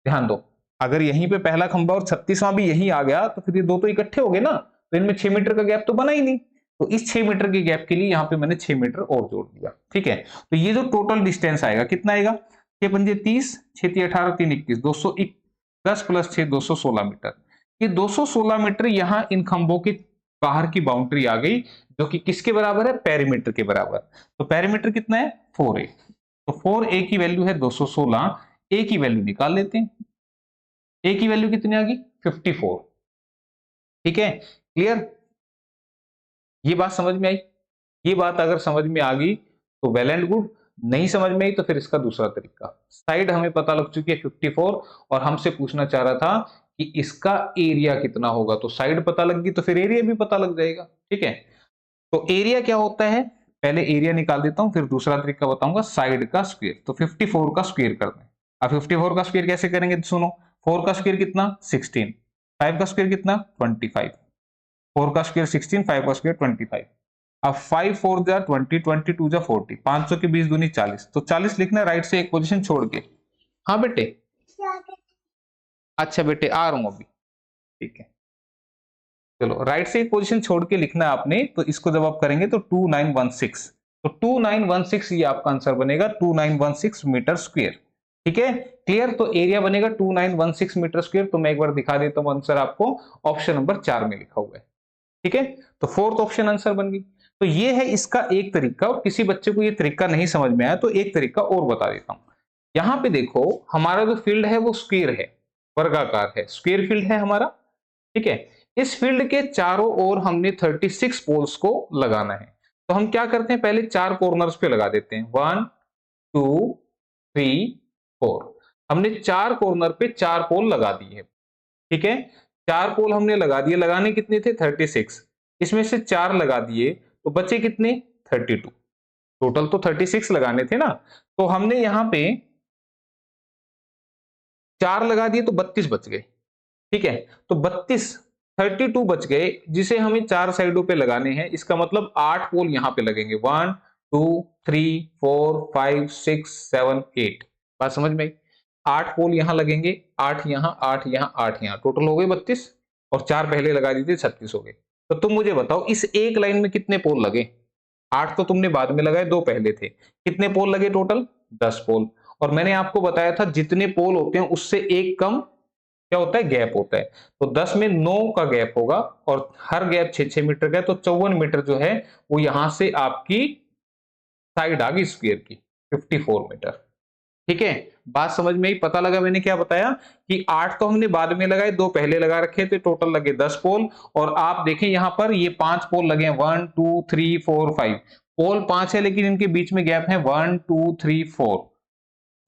ध्यान दो, अगर यहीं पे पहला खंभा और 36वां भी यहीं आ गया, तो फिर ये दो तो इकट्ठे हो गए ना, तो इनमें 6 मीटर का गैप तो बना ही नहीं। तो इस 6 मीटर के गैप के लिए यहाँ पे मैंने 6 मीटर और जोड़ दिया, ठीक है। तो ये जो टोटल डिस्टेंस आएगा कितना आएगा, 6 पंजे 30, 6 3 18, 3 21, 210 प्लस 6 216 मीटर। ये 216 मीटर यहाँ इन खंभों के बाहर की बाउंड्री आ गई, जो कि किसके बराबर है, पेरीमीटर के बराबर। तो पेरीमीटर कितना है 4a, तो 4a की वैल्यू है 216, a की वैल्यू निकाल लेते हैं। a की वैल्यू कितनी आ गई 54, ठीक है। क्लियर, ये बात समझ में आई। ये बात अगर समझ में आ गई तो वेल एंड गुड, नहीं समझ में आई तो फिर इसका दूसरा तरीका। साइड हमें पता लग चुकी है 54, और हमसे पूछना चाह रहा था कि इसका एरिया कितना होगा। तो साइड पता लग गई तो फिर एरिया भी पता लग जाएगा। ठीक है, तो एरिया क्या होता है, पहले एरिया निकाल देता हूं, फिर दूसरा तरीका बताऊंगा साइड का स्क्वायर। तो 54 का स्क्वायर करना है। अब 54 का स्क्वायर कैसे करेंगे, सुनो। 4 का स्क्वायर कितना 16, 5 का स्क्वायर कितना 25, 4 का स्क्वायर 16, 5 का स्क्वायर 25। अब 5 4 जा 20, 22 जा 40, 500 के 20 दूनी 40, तो 40 लिखना है राइट से एक पोजीशन छोड़ के। हाँ बेटे, अच्छा बेटे आ रहा हूं अभी, ठीक है। चलो राइट से एक पोजीशन छोड़ के लिखना है आपने, तो इसको जब आप करेंगे तो 2916, तो 2916 ये आपका आंसर बनेगा, 2916 मीटर स्क्वायर। ठीक है, क्लियर। तो एरिया बनेगा 2916 मीटर स्क्वायर। तो मैं एक बार दिखा देता हूं आंसर आपको, ऑप्शन नंबर 4 में लिखा हुआ है। ठीक है, तो फोर्थ ऑप्शन आंसर बन गई। तो ये है इसका एक तरीका, और किसी बच्चे को ये तरीका नहीं समझ में आया तो एक तरीका और बता देता हूं। यहां पे देखो, हमारा जो फील्ड है वो स्क्वायर है, वर्गाकार है, स्क्वायर फील्ड है हमारा। ठीक है, इस फील्ड के चारों ओर हमने 36 पोल्स को लगाना है। तो हम क्या करते हैं, पहले चार कॉर्नर्स पे लगा देते हैं, 1 2 3 4। हमने चार कॉर्नर पे चार पोल लगा दिए हैं। ठीक है, चार पोल हमने लगा दिए, लगाने कितने थे 36, इसमें से चार लगा दिए तो बचे कितने 32। टोटल तो 36 लगाने थे ना, तो हमने यहां पे चार लगा दिए तो 32 बच गए। ठीक है, तो 32 32 बच गए, जिसे हमें चार साइडों पे लगाने हैं। इसका मतलब 8 पोल यहां पे लगेंगे, 1 2 3 4 5 6 7 8। बात समझ में आई? 8 पोल यहां लगेंगे, 8 यहां, 8 यहां, 8 यहां, टोटल हो गए 32, और चार पहले लगा दी थी 36 हो गए। तो तुम मुझे बताओ इस एक लाइन में कितने पोल लगे। 8 तो तुमने बाद में लगाए, दो पहले थे, कितने पोल लगे टोटल 10 पोल। और मैंने आपको बताया था जितने पोल होते हैं उससे एक कम क्या होता है, गैप होता है। तो 10 में 9 का गैप होगा, और हर गैप 6-6 मीटर का है, तो 54 मीटर जो है वो यहां से आपकी साइड आ गई स्क्वायर की, 54 मीटर। ठीक है, बात समझ में ही, पता लगा मैंने क्या बताया कि 8 तो हमने बाद में लगाए, दो पहले लगा रखे थे, टोटल लगे 10 पोल। और आप देखें यहां पर ये 5 पोल लगे हैं, 1 2 3 4 5 पोल 5 है, लेकिन इनके बीच में गैप है 1 2 3 4।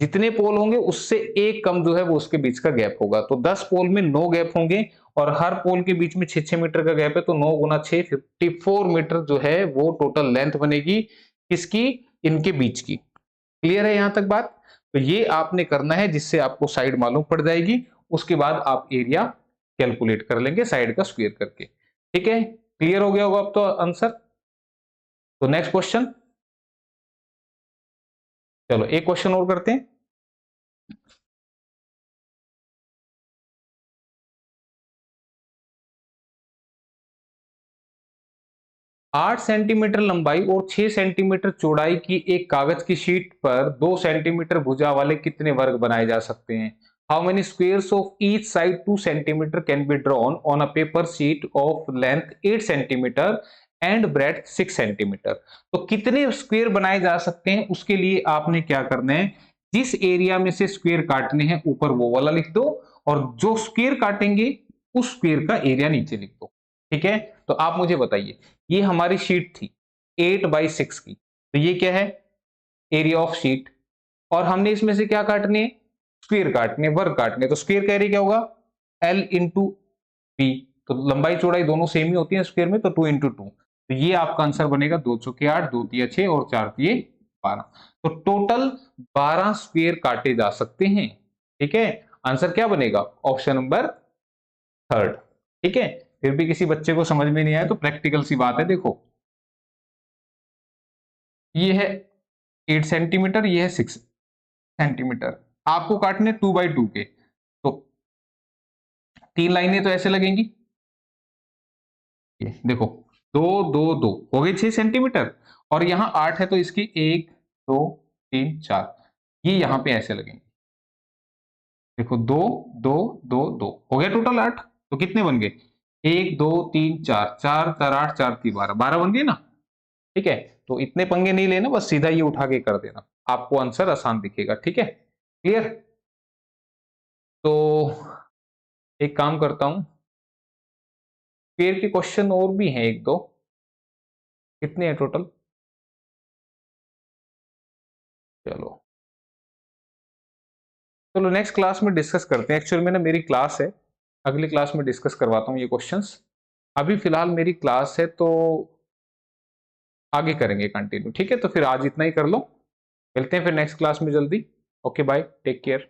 जितने पोल होंगे उससे एक कम जो है वो उसके बीच का गैप होगा। तो 10 पोल में 9 गैप होंगे, और हर पोल के बीच में 6-6 मीटर का गैप है, तो 9 गुना 6 54 मीटर जो है वो टोटल लेंथ बनेगी किसकी, इनके बीच की। क्लियर है यहां तक बात? तो ये आपने करना है, जिससे आपको साइड मालूम पड़ जाएगी। उसके बाद आप एरिया कैलकुलेट कर लेंगे साइड का स्क्वायर करके। ठीक है, क्लियर हो गया होगा अब तो आंसर। तो नेक्स्ट क्वेश्चन, चलो एक क्वेश्चन और करते हैं। 8 सेंटीमीटर लंबाई और 6 सेंटीमीटर चौड़ाई की एक कागज की शीट पर 2 सेंटीमीटर भुजा वाले कितने वर्ग बनाए जा सकते हैं। How many squares of each side 2 centimetre can be drawn on a paper sheet of length 8 centimetre and breadth 6 centimetre. तो कितने स्क्वेयर बनाए जा सकते हैं, उसके लिए आपने क्या करना है, जिस एरिया में से स्क्वेयर काटने हैं ऊपर वो वाला लिख दो, और जो स्क्वेयर काटेंगे उस स्क्वेयर का एरिया नीचे लिख दो। ठीक है, तो आप मुझे बताइए, ये हमारी शीट थी 8/6 की, तो ये क्या है, एरिया ऑफ शीट। और हमने इसमें से क्या काटने हैं, स्क्वायर काटने, वर्ग काटने। तो स्क्वायर का एरिया क्या होगा, L इंटू बी। तो लंबाई चौड़ाई दोनों सेम ही होती है स्क्वायर में, तो 2 इंटू 2। तो ये आपका आंसर बनेगा 2 चौके 8, 2 तिया 6 और 4 तिये 12। तो टोटल 12 स्क्वायर काटे जा सकते हैं। ठीक है, आंसर क्या बनेगा, ऑप्शन नंबर थर्ड। ठीक है, फिर भी किसी बच्चे को समझ में नहीं आया तो प्रैक्टिकल सी बात है, देखो ये है 8 सेंटीमीटर, ये है 6 सेंटीमीटर, आपको काटने 2/2 के। तो तीन लाइनें तो ऐसे लगेंगी, ये देखो, दो दो दो हो गए 6 सेंटीमीटर, और यहां 8 है तो इसकी 1 2 3 4, ये यहां पे ऐसे लगेंगे। देखो, दो दो दो दो हो गया टोटल 8। तो कितने बन गए, 1 2 3 4, 4 4 8 4 3 12, 12 बन गए ना। ठीक है, तो इतने पंगे नहीं लेना, बस सीधा ये उठा के कर देना, आपको आंसर आसान दिखेगा। ठीक है, क्लियर। तो एक काम करता हूं, पेयर के क्वेश्चन और भी हैं एक दो, कितने हैं टोटल, चलो चलो नेक्स्ट क्लास में डिस्कस करते हैं। एक्चुअल में ना मेरी क्लास है, अगली क्लास में डिस्कस करवाता हूँ ये क्वेश्चंस। अभी फिलहाल मेरी क्लास है तो आगे करेंगे कंटिन्यू, ठीक है? तो फिर आज इतना ही कर लो, मिलते हैं फिर नेक्स्ट क्लास में जल्दी। Okay bye, take care.